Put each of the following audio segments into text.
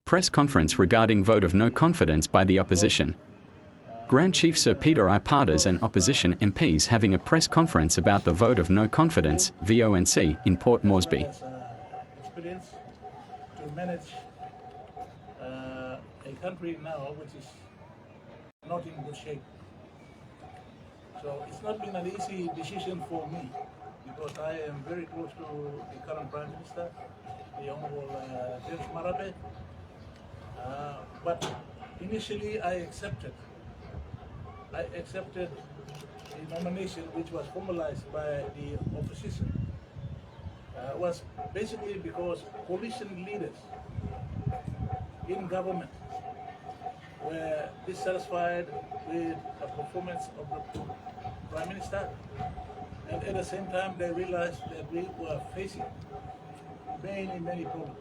Press conference regarding vote of no confidence by the opposition. Grand Chief Sir Peter Ipatas and opposition MPs having a press conference about the vote of no confidence, VONC, in Port Moresby. Experience to manage a country now which is not in good shape. So it's not been an easy decision for me because I am very close to the current Prime Minister, the Honorable James Marape. But initially I accepted the nomination which was formalized by the opposition. Was basically because coalition leaders in government were dissatisfied with the performance of the Prime Minister, and at the same time they realized that we were facing many problems.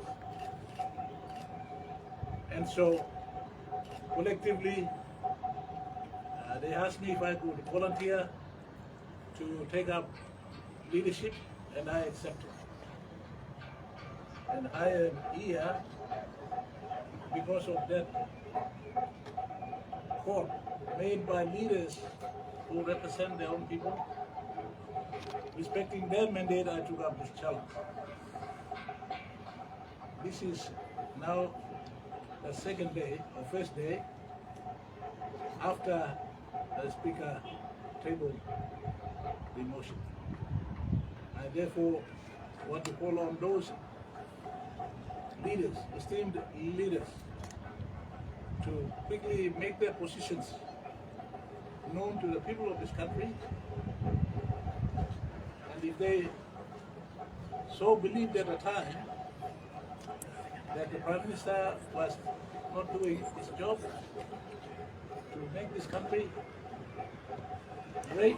And so collectively they asked me if I could volunteer to take up leadership, and I accepted. And I am here because of that call made by leaders who represent their own people. Respecting their mandate, I took up this challenge. This is now the second day, or first day, after the Speaker tabled the motion. I therefore want to call on those leaders, esteemed leaders, to quickly make their positions known to the people of this country. And if they so believed at the time that the Prime Minister was not doing his job to make this country great,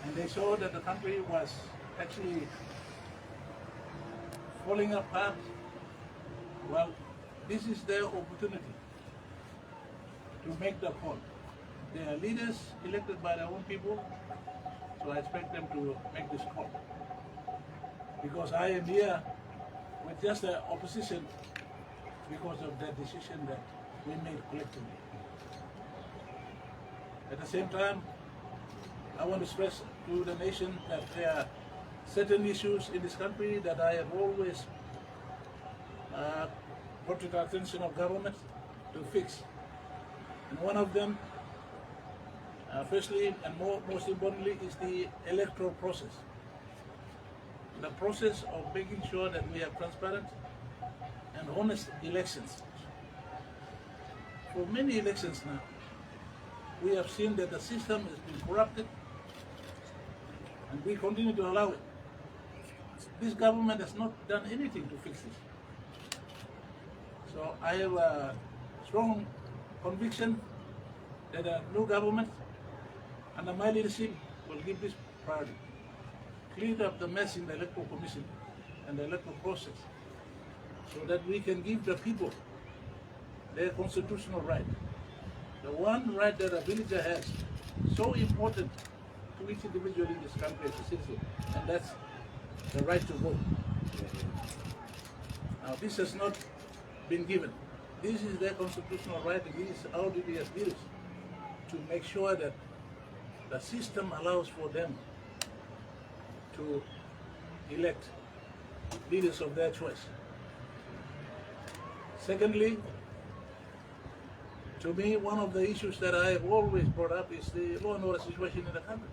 and they saw that the country was actually falling apart, well, this is their opportunity to make the call. They are leaders elected by their own people, so I expect them to make this call. Because I am here with just the opposition because of that decision that we made collectively. At the same time, I want to stress to the nation that there are certain issues in this country that I have always brought to the attention of government to fix. And one of them, firstly and most importantly, is the electoral process. The process of making sure that we have transparent and honest elections. For many elections now, we have seen that the system has been corrupted, and we continue to allow it. This government has not done anything to fix this. So I have a strong conviction that a new government under my leadership will give this priority. Clean up the mess in the electoral commission and the electoral process so that we can give the people their constitutional right. The one right that a villager has, so important to each individual in this country as a citizen, and that's the right to vote. Now this has not been given. This is their constitutional right, and this is our duty as leaders to make sure that the system allows for them to elect leaders of their choice. Secondly, to me, one of the issues that I have always brought up is the law and order situation in the country.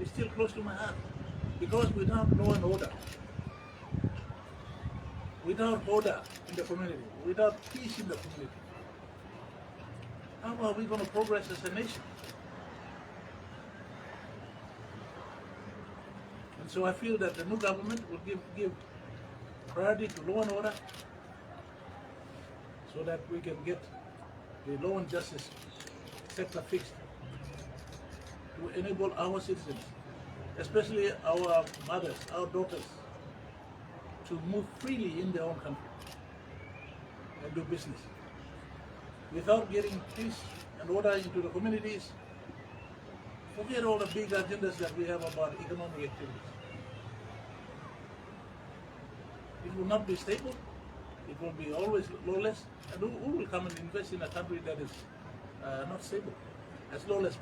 It's still close to my heart, because without law and order, without order in the community, without peace in the community, how are we going to progress as a nation? And so I feel that the new government will give priority to law and order so that we can get the law and justice sector fixed to enable our citizens, especially our mothers, our daughters, to move freely in their own country and do business without getting peace and order into the communities. Forget all the big agendas that we have about economic activities. it will not be stable. It will be always lawless. And who will come and invest in a country that is not stable, as lawless,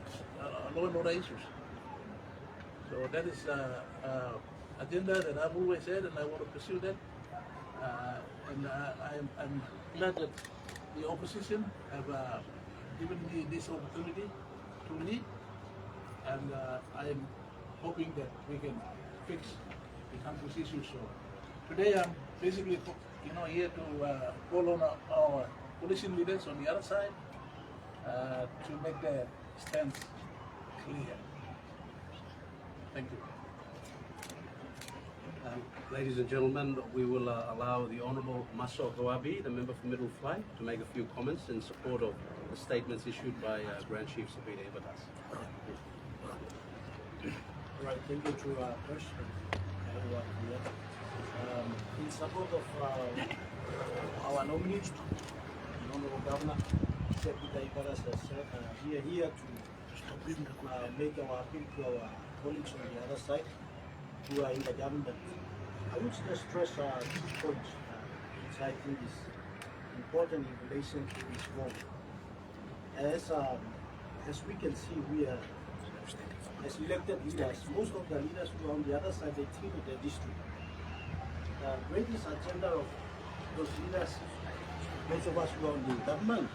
law and order issues? So that is agenda that I've always had, and I want to pursue that. I'm glad that the opposition have given me this opportunity to lead, and I am hoping that we can fix the country's issues. So today I'm basically, here to call on our coalition leaders on the other side to make their stance clear. Thank you. Ladies and gentlemen, we will allow the Honourable Maso Goabi, the member for Middle Fly, to make a few comments in support of the statements issued by Grand Chief Sir Peter Ipatas. Right, thank you to President everyone here. In support of our nominee, the Honourable Governor, Sir Peter Ipatas has said, we are here to make our appeal to our colleagues on the other side who are in the government. I would just stress 2 points which I think is important in relation to this vote. As we can see, we are, as elected leaders, most of the leaders who are on the other side, they think of their district. The greatest agenda of those leaders, those of us who are on the government,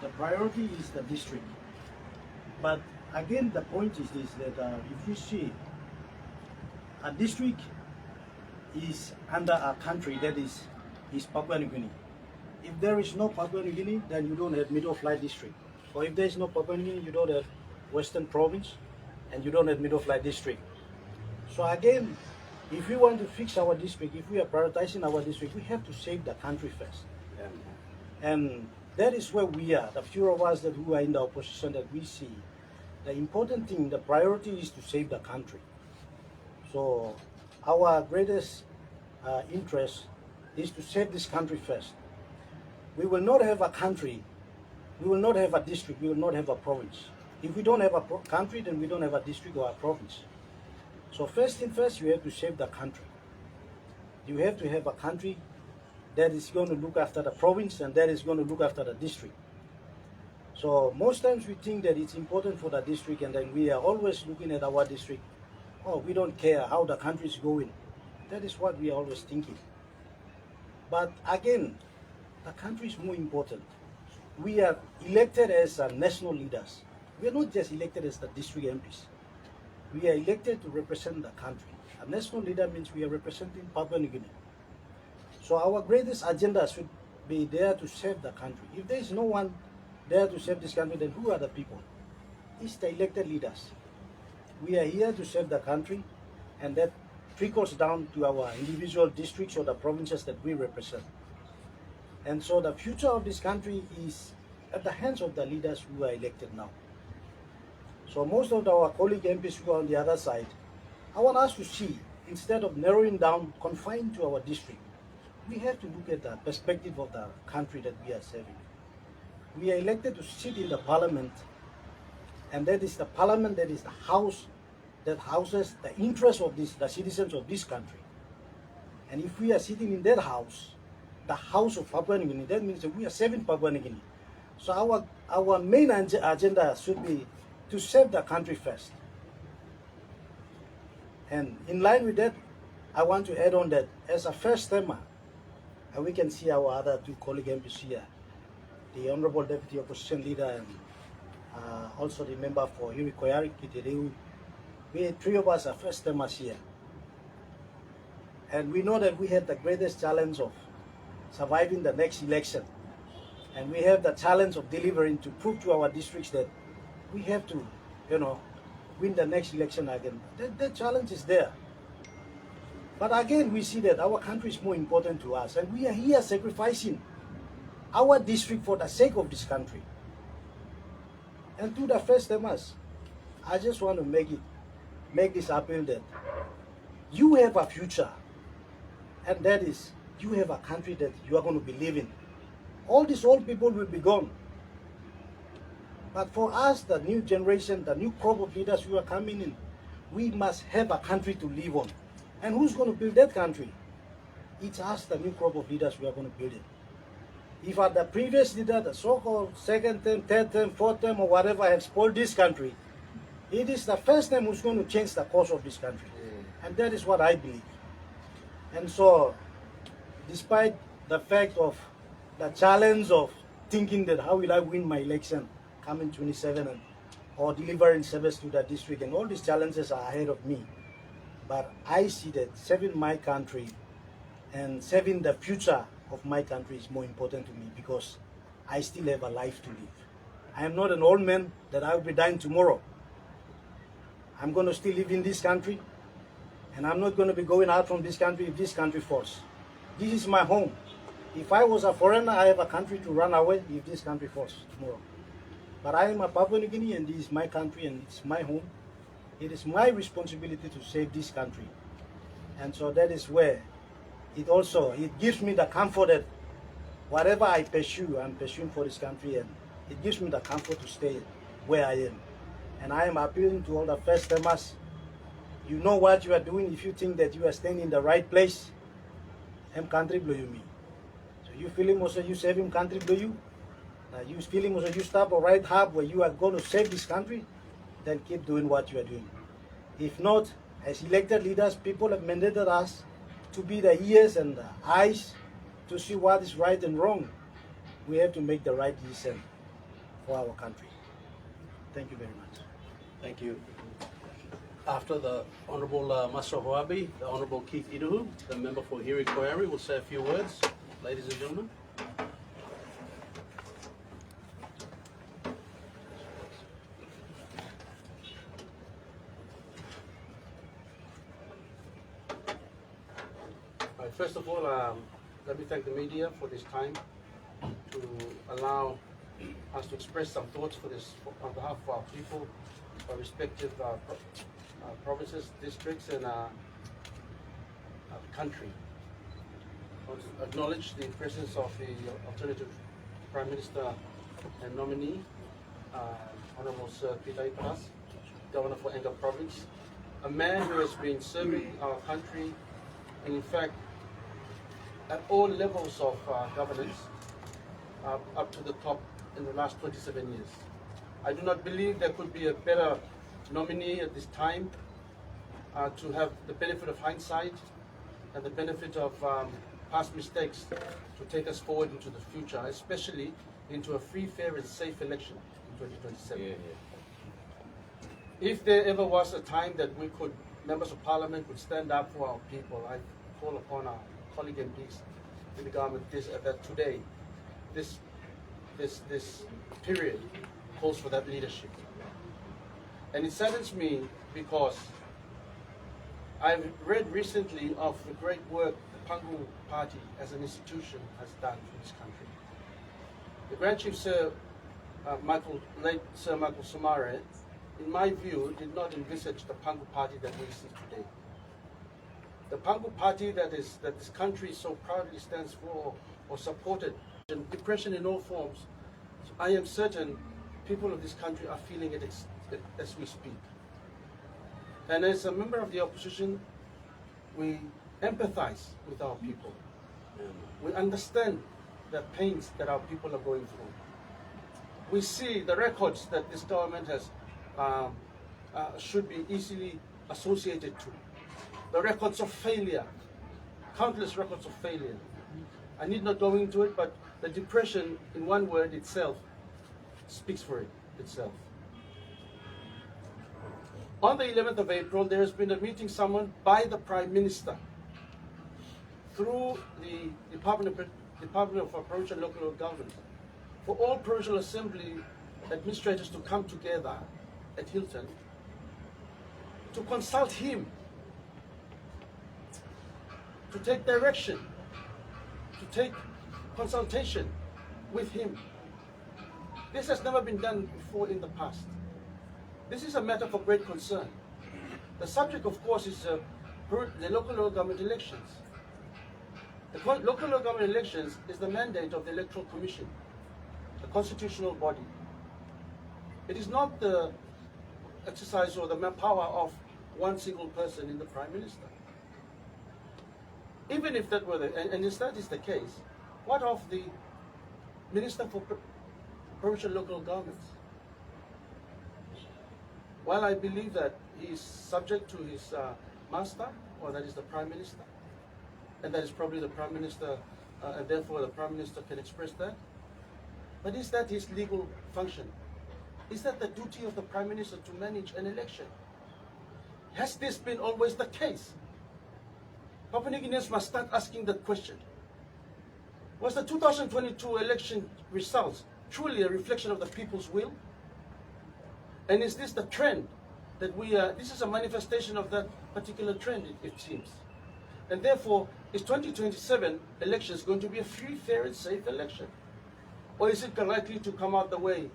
the priority is the district. But again, the point is this, that if you see a district is under a country that is Papua New Guinea. If there is no Papua New Guinea, then you don't have Middle Flight District. Or if there is no Papua New Guinea, you don't have Western Province, and you don't have Middle Flight District. So again, if we want to fix our district, if we are prioritizing our district, we have to save the country first. And that is where we are, the few of us that who are in the opposition, that we see the important thing, the priority is to save the country. So our greatest interest is to save this country first. We will not have a country, we will not have a district, we will not have a province. If we don't have a country, then we don't have a district or a province. So first thing first, you have to save the country. You have to have a country that is going to look after the province and that is going to look after the district. So most times we think that it's important for the district, and then we are always looking at our district. Oh, we don't care how the country is going. That is what we are always thinking. But again, the country is more important. We are elected as national leaders. We are not just elected as the district MPs. We are elected to represent the country. A national leader means we are representing Papua New Guinea. So our greatest agenda should be there to save the country. If there is no one there to save this country, then who are the people? It's the elected leaders. We are here to save the country, and that trickles down to our individual districts or the provinces that we represent. And so the future of this country is at the hands of the leaders who are elected now. So most of our colleague MPs who are on the other side, I want us to see, instead of narrowing down, confined to our district, we have to look at the perspective of the country that we are serving. We are elected to sit in the parliament, and that is the parliament, that is the house that houses the interests of the citizens of this country. And if we are sitting in that house, the house of Papua New Guinea, that means that we are serving Papua New Guinea. So our main agenda should be to save the country first. And in line with that, I want to add on that as a first timer, and we can see our other 2 colleague MPs here, the Honorable Deputy Opposition Leader and also the member for Yuri Koyari Kitireu. We 3 of us are first timers here. And we know that we had the greatest challenge of surviving the next election. And we have the challenge of delivering to prove to our districts that we have to, win the next election again. That challenge is there. But again, we see that our country is more important to us, and we are here sacrificing our district for the sake of this country. And to the first timers, I just want to make this appeal that you have a future, and that is, you have a country that you are going to be living. All these old people will be gone. But for us, the new generation, the new crop of leaders who are coming in, we must have a country to live on. And who's going to build that country? it's us, the new crop of leaders, we are going to build it. If at the previous leader, the so-called second term, third term, fourth term, or whatever, have spoiled this country, it is the first term who's going to change the course of this country. And that is what I believe. And so, despite the fact of the challenge of thinking that how will I win my election coming 27 and, or delivering service to the district, and all these challenges are ahead of me. But I see that serving my country and serving the future of my country is more important to me, because I still have a life to live. I am not an old man that I will be dying tomorrow. I'm going to still live in this country, and I'm not going to be going out from this country if this country falls. This is my home. If I was a foreigner, I have a country to run away if this country falls tomorrow. But I am a Papua New Guinea, and this is my country and it's my home. It is my responsibility to save this country. And so that is where it gives me the comfort that whatever I pursue, I'm pursuing for this country, and it gives me the comfort to stay where I am. And I am appealing to all the first timers. You know what you are doing. If you think that you are staying in the right place, him country blow you me. So you feeling also you save him country blow you. You feeling also you stop a right hub where you are going to save this country, then keep doing what you are doing. If not, as elected leaders, people have mandated us to be the ears and the eyes to see what is right and wrong. We have to make the right decision for our country. Thank you very much. Thank you. After the Honourable Maso Hoabi, the Honourable Keith Iduhu, the member for Hiri Koiari, will say a few words. Ladies and gentlemen. First of all, let me thank the media for this time to allow us to express some thoughts on behalf of our people, our respective provinces, districts, and country. I want to acknowledge the presence of the alternative Prime Minister and nominee, Honourable Sir Peter Ipatas, Governor for Enga Province, a man who has been serving our country, and in fact, at all levels of governance, up to the top in the last 27 years. I do not believe there could be a better nominee at this time to have the benefit of hindsight and the benefit of past mistakes to take us forward into the future, especially into a free, fair and safe election in 2027. If there ever was a time that members of parliament would stand up for our people, I call upon our colleague MPs in the government that today, this period calls for that leadership. And it saddens me because I've read recently of the great work the Pangu Party as an institution has done for this country. The Grand Chief Sir late Sir Michael Somare, in my view, did not envisage the Pangu Party that we see today. The Pangu Party that this country so proudly stands for or supported, and depression in all forms, I am certain people of this country are feeling it as we speak. And as a member of the opposition, we empathize with our people. We understand the pains that our people are going through. We see the records that this government has should be easily associated to. The records of failure, countless records of failure. I need not go into it, but the depression, in one word itself, speaks for itself. On the 11th of April, there has been a meeting summoned by the Prime Minister through the Department of Provincial and Local Government for all Provincial Assembly administrators to come together at Hilton to consult him, to take direction, to take consultation with him. This has never been done before in the past. This is a matter for great concern. The subject, of course, is the local government elections. The local government elections is the mandate of the Electoral Commission, the constitutional body. It is not the exercise or the power of one single person in the Prime Minister. even if that were and if that is the case, what of the Minister for Provincial Local Governments? While I believe that he is subject to his master, or that is the Prime Minister, and that is probably the Prime Minister, and therefore the Prime Minister can express that, but is that his legal function? Is that the duty of the Prime Minister to manage an election? Has this been always the case? Papua New Guineans must start asking that question. Was the 2022 election results truly a reflection of the people's will? And is this the trend that this is a manifestation of that particular trend, it seems. And therefore, is 2027 elections going to be a free, fair, and safe election? Or is it likely to come out the way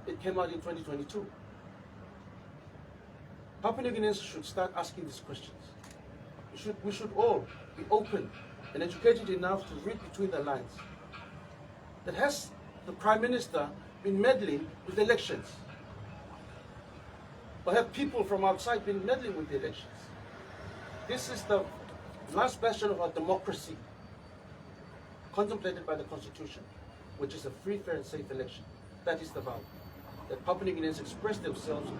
it came out in 2022? Papua New Guineans should start asking these questions. We should all be open and educated enough to read between the lines. That has the Prime Minister been meddling with elections? Or have people from outside been meddling with the elections? This is the last bastion of our democracy contemplated by the Constitution, which is a free, fair, and safe election. That is the vow. That Papua New Guineans express themselves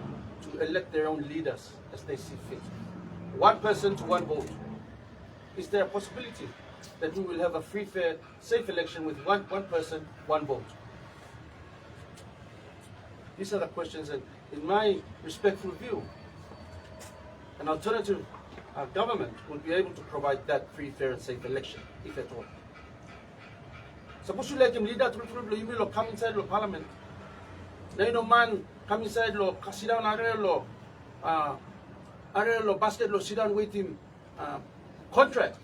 to elect their own leaders as they see fit. One person to one vote. Is there a possibility that we will have a free, fair, safe election with one person, one vote? These are the questions, and in my respectful view, an alternative government will be able to provide that free, fair, and safe election, if at all. Suppose you let him leader to come inside the parliament. Now no man come inside lo sit down arelo basket lo sit down with him contract.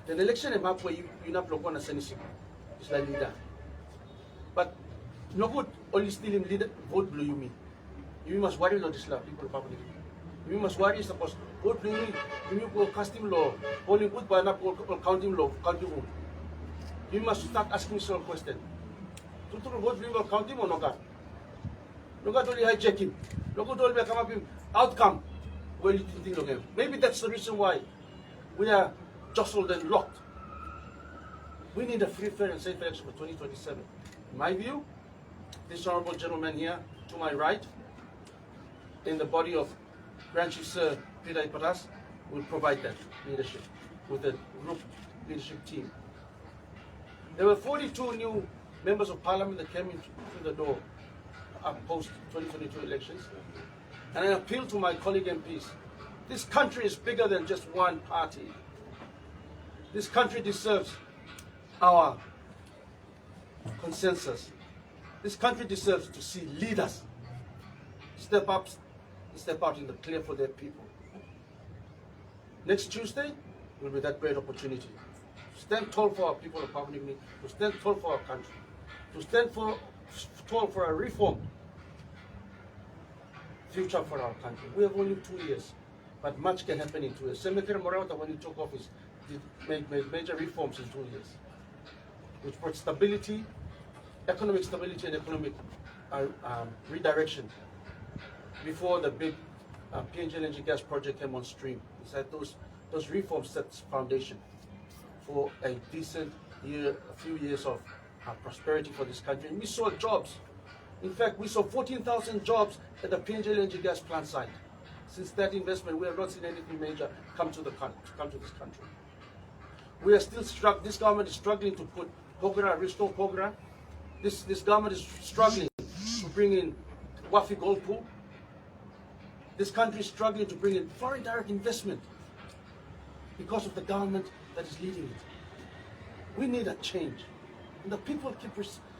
The election is map where you not block on a senisi. It's like leader. But no good only still him leader vote blue you mean. You must worry lo this people public. You must worry suppose vote blue you go casting law, polling good by not counting law, counting room. You must start asking yourself a question. To vote blue counting or no God? Look at only hijack him. Look at all the come up him outcome. Well, you think of him. Maybe that's the reason why we are jostled and locked. We need a free, fair, and safe election for 2027. In my view, this honorable gentleman here to my right, in the body of Grand Chief Sir Peter Ipatas, will provide that leadership with the group leadership team. There were 42 new members of parliament that came in through the door post 2022 elections. And I appeal to my colleague MPs. This country is bigger than just one party. This country deserves our consensus. This country deserves to see leaders step up and step out in the clear for their people. Next Tuesday will be that great opportunity to stand tall for our people of Papua New Guinea, to stand tall for our country, to stand tall for a reform future for our country. We have only 2 years, but much can happen in 2 years. Senator Morata, when he took office, made major reforms in 2 years, which brought stability, economic stability, and economic redirection before the big PNG LNG gas project came on stream. He said those reforms set the foundation for a decent year, a few years of prosperity for this country. And we saw jobs. In fact, we saw 14,000 jobs at the PNG LNG gas plant site. Since that investment, we have not seen anything major come to this country. We are still struck. This government is struggling to put Pogra, restore Pogra. This government is struggling to bring in Wafi Gold Pool. This country is struggling to bring in foreign direct investment because of the government that is leading it. We need a change. And the people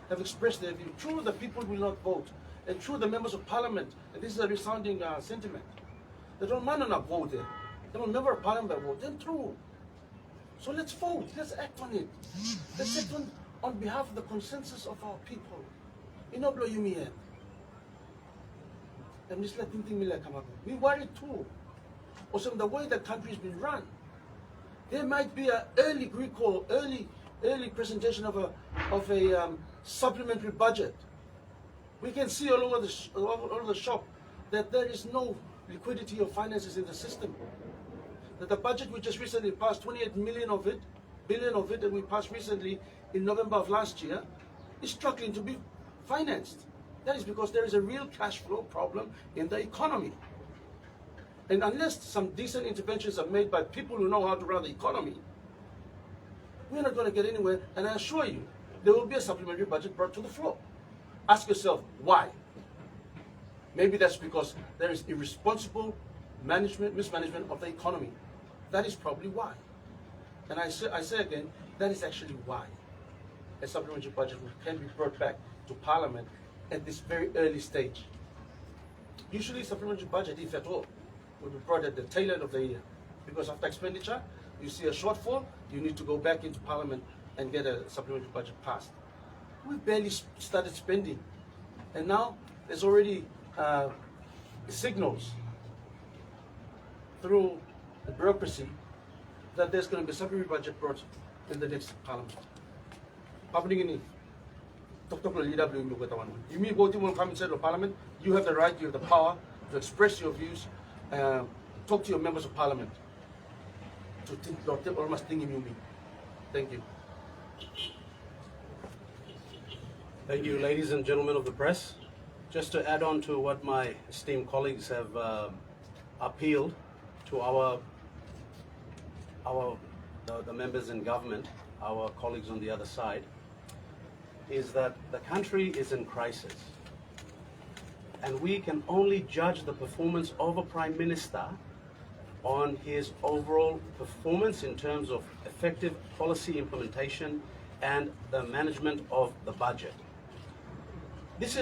have expressed their view. True, the people will not vote. And true, the members of parliament, and this is a resounding sentiment, they don't want to vote there. They don't member of parliament vote. Then true. So let's vote. Let's act on it. Let's act on behalf of the consensus of our people. Inoblo Yumien. And just let things come up. We worry too. Also, the way the country has been run, there might be an early recall, early presentation of a supplementary budget. We can see all over the shop that there is no liquidity or finances in the system. that the budget we just recently passed, 28 billion of it, that we passed recently in November of last year, is struggling to be financed. That is because there is a real cash flow problem in the economy. And unless some decent interventions are made by people who know how to run the economy, we're not going to get anywhere. And I assure you, there will be a supplementary budget brought to the floor. Ask yourself, why? Maybe that's because there is irresponsible mismanagement of the economy. That is probably why. And I say again, that is actually why a supplementary budget can be brought back to Parliament at this very early stage. Usually supplementary budget, if at all, would be brought at the tail end of the year. Because after expenditure, you see a shortfall, you need to go back into Parliament and get a supplementary budget passed. We've barely started spending. And now there's already signals through the bureaucracy that there's going to be a supplementary budget brought in the next Parliament. Papua New Guinea, you mean voting will come inside of Parliament? You have the right, you have the power to express your views, talk to your members of Parliament. Thank you. Thank you, ladies and gentlemen of the press. Just to add on to what my esteemed colleagues have appealed to the members in government, our colleagues on the other side, is that the country is in crisis. And we can only judge the performance of a Prime Minister on his overall performance in terms of effective policy implementation and the management of the budget. This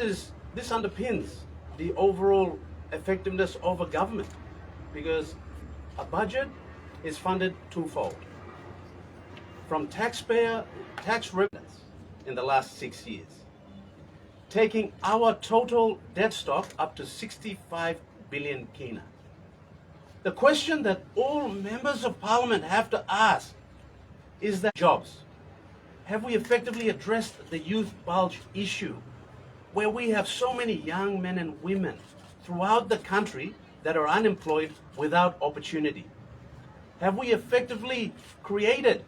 underpins the overall effectiveness of a government, because a budget is funded twofold. From tax revenues in the last 6 years, taking our total debt stock up to 65 billion kina. The question that all members of Parliament have to ask is that jobs. Have we effectively addressed the youth bulge issue, where we have so many young men and women throughout the country that are unemployed without opportunity? Have we effectively created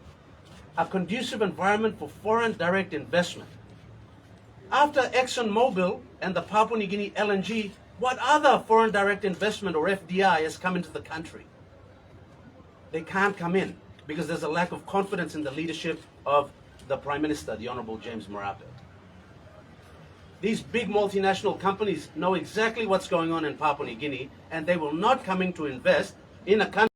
a conducive environment for foreign direct investment? After ExxonMobil and the Papua New Guinea LNG, what other foreign direct investment or FDI has come into the country? They can't come in because there's a lack of confidence in the leadership of the Prime Minister, the Honorable James Marape. These big multinational companies know exactly what's going on in Papua New Guinea, and they will not come in to invest in a country